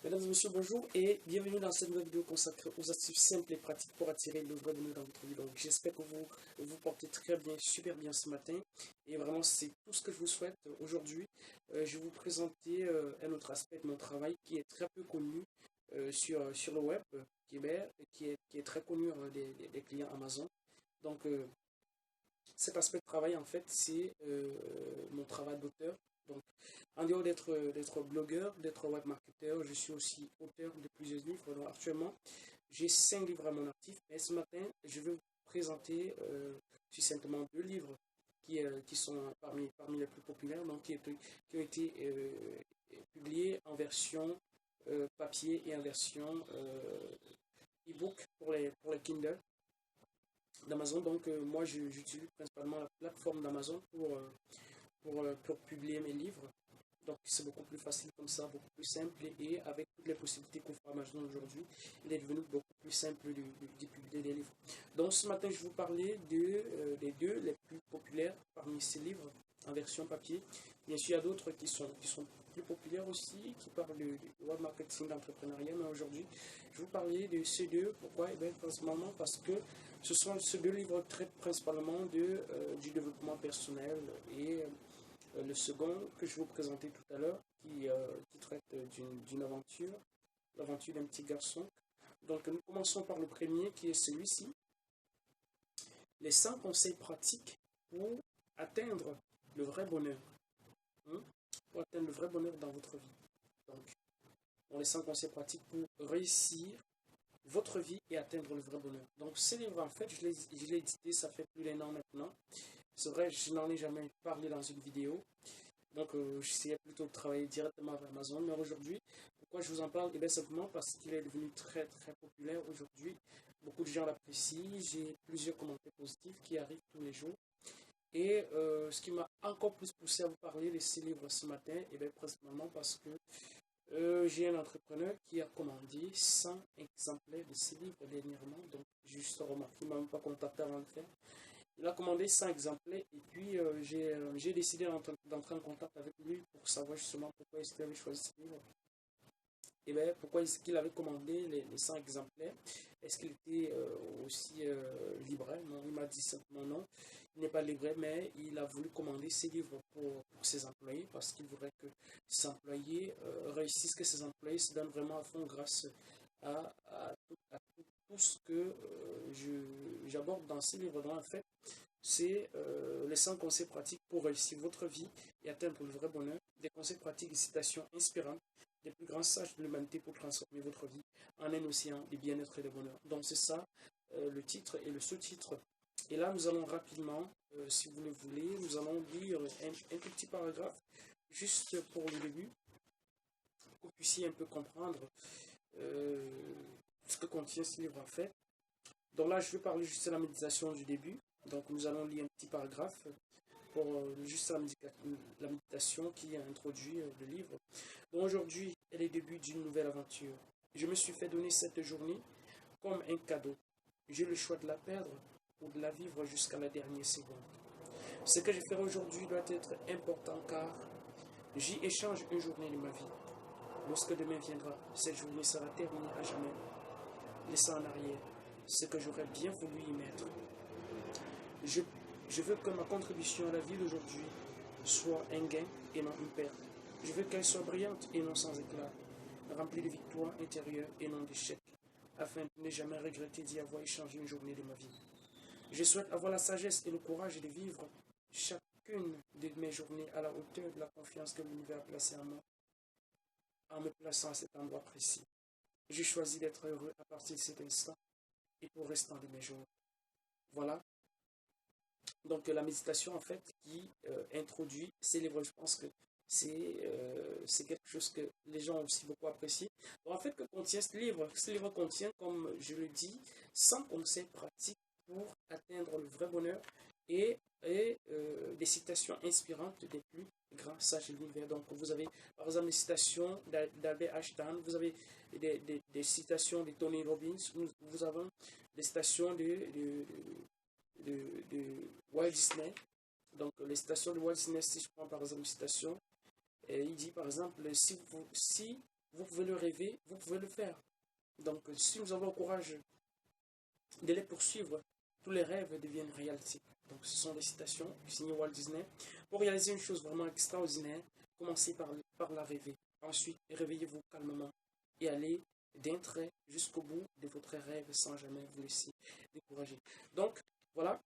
Mesdames et messieurs, bonjour et bienvenue dans cette nouvelle vidéo consacrée aux astuces simples et pratiques pour attirer le vrai bonheur dans votre vie. Donc j'espère que vous vous portez très bien, super bien ce matin. Et vraiment, c'est tout ce que je vous souhaite aujourd'hui. Je vais vous présenter un autre aspect de mon travail qui est très peu connu sur le web, qui est très connu des clients Amazon. Donc cet aspect de travail, en fait, c'est mon travail d'auteur. Donc, en dehors d'être blogueur, d'être webmarketeur, je suis aussi auteur de plusieurs livres. Donc, actuellement, j'ai 5 livres à mon actif. Mais ce matin, je vais vous présenter succinctement 2 livres qui sont parmi les plus populaires, donc qui ont été publiés en version papier et en version e-book pour les Kindle d'Amazon. Donc, moi, j'utilise principalement la plateforme d'Amazon pour publier mes livres. Donc, c'est beaucoup plus facile comme ça, beaucoup plus simple. Et avec toutes les possibilités qu'offre Amazon aujourd'hui, il est devenu beaucoup plus simple de publier des livres. Donc, ce matin, je vais vous parler des deux les plus populaires parmi ces livres en version papier. Bien sûr, il y a d'autres qui sont plus populaires aussi, qui parlent de web marketing, d'entrepreneuriat. Mais aujourd'hui, je vais vous parler de ces deux. Pourquoi? Eh bien, principalement parce que ce sont ces deux livres traitent principalement du développement personnel et le second que je vais vous présenter tout à l'heure qui traite d'une aventure, l'aventure d'un petit garçon. Donc nous commençons par le premier qui est celui-ci, les 100 conseils pratiques pour atteindre le vrai bonheur. Hein, pour atteindre le vrai bonheur dans votre vie. Donc, les 100 conseils pratiques pour réussir votre vie et atteindre le vrai bonheur. Donc, ce livre, en fait, je l'ai édité, ça fait plus d'1 an maintenant. C'est vrai, je n'en ai jamais parlé dans une vidéo. Donc, j'essayais plutôt de travailler directement avec Amazon. Mais aujourd'hui, pourquoi je vous en parle? Eh bien, simplement parce qu'il est devenu très, très populaire aujourd'hui. Beaucoup de gens l'apprécient. J'ai plusieurs commentaires positifs qui arrivent tous les jours. Et ce qui m'a encore plus poussé à vous parler de ces livres ce matin, eh bien, principalement parce que j'ai un entrepreneur qui a commandé 100 exemplaires de ces livres dernièrement. Donc, juste remarqué, il ne m'a même pas contacté avant de faire. Il a commandé 100 exemplaires et puis j'ai décidé d'entrer en contact avec lui pour savoir justement pourquoi est-ce qu'il avait choisi ce livre. Et bien, pourquoi est-ce qu'il avait commandé les 100 exemplaires? Est-ce qu'il était aussi libraire? Non, il m'a dit simplement non. Il n'est pas libraire, mais il a voulu commander ses livres pour ses employés parce qu'il voudrait que ses employés réussissent, que ses employés se donnent vraiment à fond grâce à tout ce que j'aborde dans ces livres. Donc, en fait, c'est les 100 conseils pratiques pour réussir votre vie et atteindre le vrai bonheur. Des conseils pratiques et citations inspirantes des plus grands sages de l'humanité pour transformer votre vie en un océan de bien-être et de bonheur. Donc c'est ça le titre et le sous-titre. Et là, nous allons rapidement, si vous le voulez, nous allons lire un tout petit paragraphe juste pour le début, pour que vous puissiez un peu comprendre euh, ce que contient ce livre en fait. Donc là, je vais parler juste de la méditation du début. Donc nous allons lire un petit paragraphe pour juste la méditation qui a introduit le livre. Donc aujourd'hui est le début d'une nouvelle aventure. Je me suis fait donner cette journée comme un cadeau. J'ai le choix de la perdre ou de la vivre jusqu'à la dernière seconde. Ce que je ferai aujourd'hui doit être important car j'y échange une journée de ma vie. Lorsque demain viendra, cette journée sera terminée à jamais, laissant en arrière ce que j'aurais bien voulu y mettre. Je, je veux que ma contribution à la vie d'aujourd'hui soit un gain et non une perte. Je veux qu'elle soit brillante et non sans éclat, remplie de victoires intérieures et non d'échecs, afin de ne jamais regretter d'y avoir échangé une journée de ma vie. Je souhaite avoir la sagesse et le courage de vivre chacune de mes journées à la hauteur de la confiance que l'univers a placée en moi, en me plaçant à cet endroit précis. Je choisis d'être heureux à partir de cet instant et pour le restant de mes jours. Voilà. Donc la méditation en fait qui introduit ces livres, je pense que c'est quelque chose que les gens ont aussi beaucoup apprécié. Donc, en fait, que contient ce livre? Ce livre contient, comme je le dis, 100 conseils pratiques pour atteindre le vrai bonheur et des citations inspirantes des plus grands sages de l'univers. Donc vous avez par exemple des citations d'Albert Einstein, vous avez des citations de Tony Robbins, vous avez des citations de Walt Disney. Donc les citations de Walt Disney, si je prends par exemple une citation, il dit par exemple, si vous pouvez le rêver, vous pouvez le faire. Donc, si nous avons le courage de les poursuivre, tous les rêves deviennent réalité. Donc, ce sont des citations signées Walt Disney. Pour réaliser une chose vraiment extraordinaire, commencez par la rêver. Ensuite, réveillez-vous calmement et allez d'un trait jusqu'au bout de votre rêve sans jamais vous laisser décourager. Donc, voilà.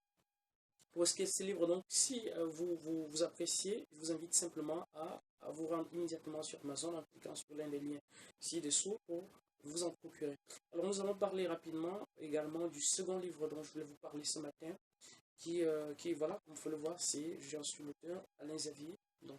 Pour ce qui est de ces livres, donc, si vous appréciez, je vous invite simplement à vous rendre immédiatement sur Amazon en cliquant sur l'un des liens ci-dessous pour vous en procurer. Alors, nous allons parler rapidement également du second livre dont je voulais vous parler ce matin, voilà, comme vous pouvez le voir, c'est, j'en suis l'auteur, Alain Xavier. Donc,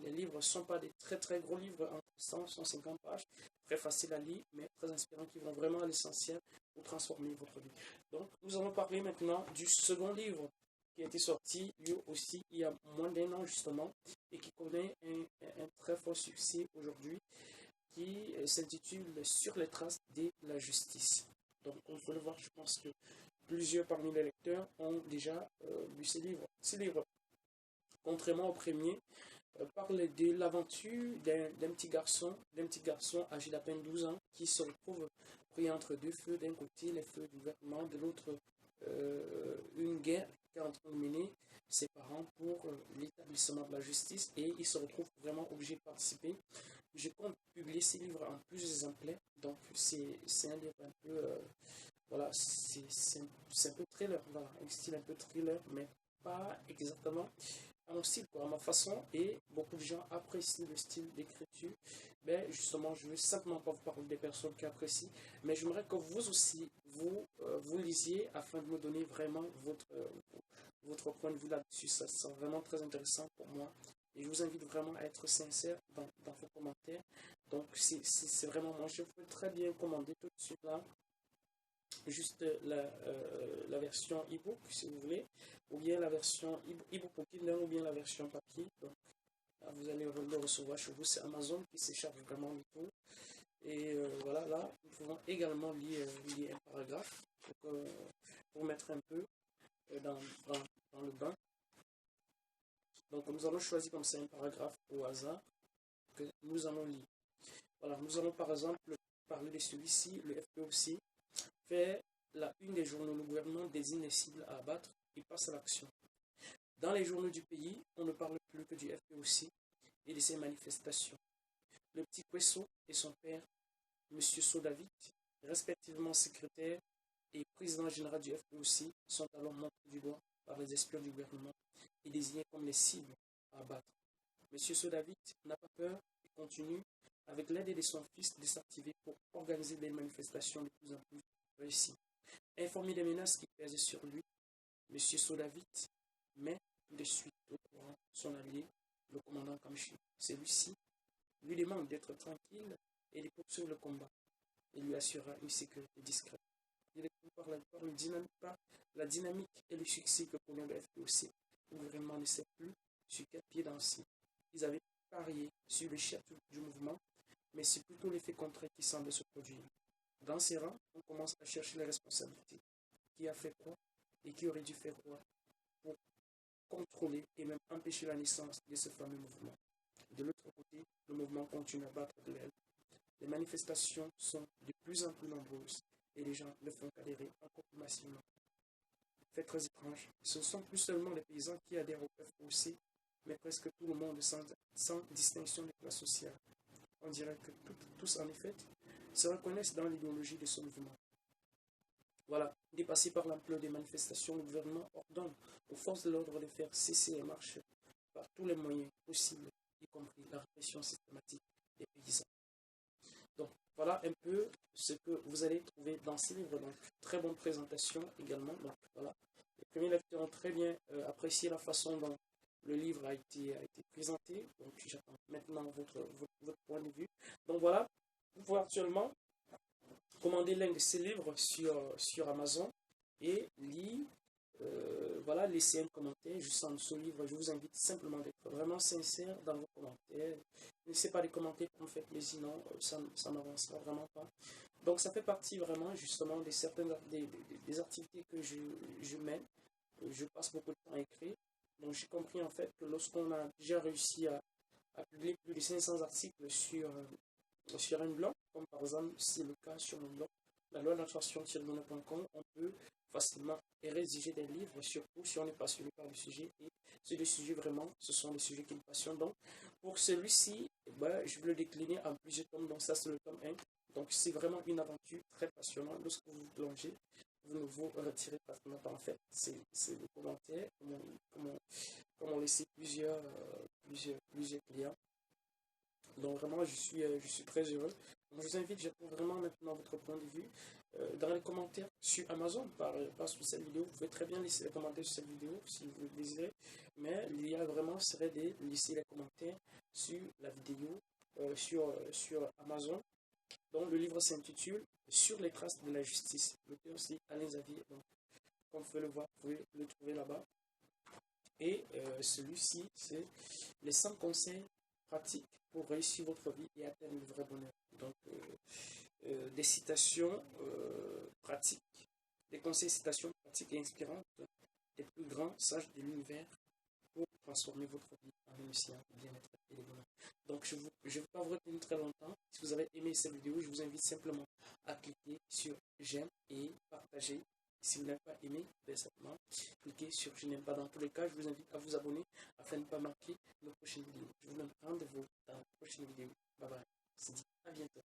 les livres ne sont pas des très très gros livres, entre 100 150 pages, très faciles à lire, mais très inspirants, qui vont vraiment à l'essentiel pour transformer votre vie. Donc, nous allons parler maintenant du second livre qui a été sorti lui aussi il y a moins d'un an justement et qui connaît un très fort succès aujourd'hui, qui s'intitule Sur les traces de la justice. Donc, on peut le voir, je pense que plusieurs parmi les lecteurs ont déjà lu ces livres. Ces livres, contrairement au premier, parle de l'aventure d'un petit garçon âgé d'à peine 12 ans qui se retrouve pris entre deux feux, d'un côté les feux du gouvernement, de l'autre une guerre qui est en train de mener ses parents pour l'établissement de la justice, et il se retrouve vraiment obligé de participer. Je compte publier ces livres en plusieurs exemplaires, donc c'est un livre un peu, voilà, c'est un peu thriller, voilà, un style un peu thriller, mais pas exactement à mon style, quoi, à ma façon, et beaucoup de gens apprécient le style d'écriture. Mais justement, je ne veux simplement pas vous parler des personnes qui apprécient, mais j'aimerais que vous aussi, vous lisiez afin de me donner vraiment votre point de vue là-dessus. Ça sera vraiment très intéressant pour moi. Et je vous invite vraiment à être sincère dans vos commentaires. Donc, c'est vraiment moi. Je peux très bien commander tout de suite là juste la version e-book si vous voulez, ou bien la version e-book pour Kindle, ou bien la version papier. Donc là, vous allez le recevoir chez vous. C'est Amazon qui s'écharge vraiment du tout. Et voilà, là, nous pouvons également lire un paragraphe pour mettre un peu dans le bain. Donc nous allons choisir comme ça un paragraphe au hasard que nous allons lire. Voilà, nous allons par exemple parler de celui-ci. Le FPOC fait la une des journaux. Le gouvernement désigne les cibles à abattre et passe à l'action. Dans les journaux du pays, on ne parle plus que du FPOC et de ses manifestations. Le petit Kwesso et son père, M. Sodavit, respectivement secrétaire et président général du FPOC, sont alors montrés du doigt par les espions du gouvernement et désignés comme les cibles à abattre. M. Sodavit n'a pas peur et continue, avec l'aide de son fils, de s'activer pour organiser des manifestations de plus en plus réussies. Informé des menaces qui pèsent sur lui, M. Sodavit met tout de suite au courant son allié, le commandant Kamchi. Celui-ci lui demande d'être tranquille et de poursuivre le combat. Il lui assurera une sécurité discrète. Il est par la dynamique et le succès que connaît le FPOC. Le gouvernement ne sait plus sur quel pied danser. Ils avaient parié sur le chef du mouvement, mais c'est plutôt l'effet contraire qui semble se produire. Dans ces rangs, on commence à chercher les responsabilités. Qui a fait quoi et qui aurait dû faire quoi pour contrôler et même empêcher la naissance de ce fameux mouvement. De l'autre côté, le mouvement continue à battre de l'aile. Les manifestations sont de plus en plus nombreuses et les gens ne font qu'adhérer encore plus massivement. Fait très étrange, ce ne sont plus seulement les paysans qui adhèrent au FOC, mais presque tout le monde sans distinction de classe sociale. On dirait que tous, en effet, se reconnaissent dans l'idéologie de ce mouvement. Voilà, dépassé par l'ampleur des manifestations, le gouvernement ordonne aux forces de l'ordre de faire cesser les marches par tous les moyens possibles, y compris la répression systématique des paysans. Donc, voilà un peu ce que vous allez trouver dans ces livres. Donc, très bonne présentation également. Donc, voilà. Les premiers lecteurs ont très bien apprécié la façon dont le livre a été présenté. Donc, j'attends maintenant votre point de vue. Donc, voilà. Vous pouvez actuellement commander l'un de ces livres sur Amazon et lire. Voilà, laissez un commentaire juste en dessous du livre. Je vous invite simplement d'être vraiment sincère dans vos commentaires. Ne laissez pas les commentaires pour me faire plaisir, sinon ça n'avancera vraiment pas. Donc ça fait partie vraiment justement des activités que je mène. Je passe beaucoup de temps à écrire. Donc j'ai compris en fait que lorsqu'on a déjà réussi à publier plus de 500 articles sur un blog, comme par exemple, c'est le cas sur mon blog, la loi de l'attraction-bonheur.com, on peut facilement rédiger des livres, surtout si on est passionné par le sujet. Et c'est des sujets vraiment, ce sont des sujets qui me passionnent. Donc, pour celui-ci, ben, je vais le décliner en plusieurs tomes. Donc, ça, c'est le tome 1. Donc, c'est vraiment une aventure très passionnante. Lorsque vous vous plongez, vous ne vous retirez pas de en fait. C'est le commentaire, comme on laissé plusieurs clients. Donc vraiment, je suis très heureux. Donc, je vous invite, j'attends vraiment maintenant votre point de vue dans les commentaires sur Amazon, par sous cette vidéo. Vous pouvez très bien laisser les commentaires sur cette vidéo si vous le désirez. Mais l'idéal vraiment serait de laisser les commentaires sur la vidéo sur Amazon. Donc le livre s'intitule Sur les traces de la justice. L'auteur c'est Alain Xavier. Donc, comme vous pouvez le voir, vous pouvez le trouver là-bas. Et celui-ci, c'est les 100 conseils pratiques pour réussir votre vie et atteindre le vrai bonheur. Donc, des citations pratiques, des conseils, citations pratiques et inspirantes des plus grands sages de l'univers pour transformer votre vie en un océan de bien-être et de bonheur. Donc, je ne vais pas vous retenir très longtemps. Si vous avez aimé cette vidéo, je vous invite simplement à cliquer sur j'aime et partager. Si vous n'avez pas aimé, ben simplement cliquez sur je n'aime pas. Dans tous les cas, je vous invite à vous abonner afin de ne pas manquer nos prochaines vidéos. Je vous donne rendez-vous dans la prochaine vidéo. Bye bye. On se dit à bientôt.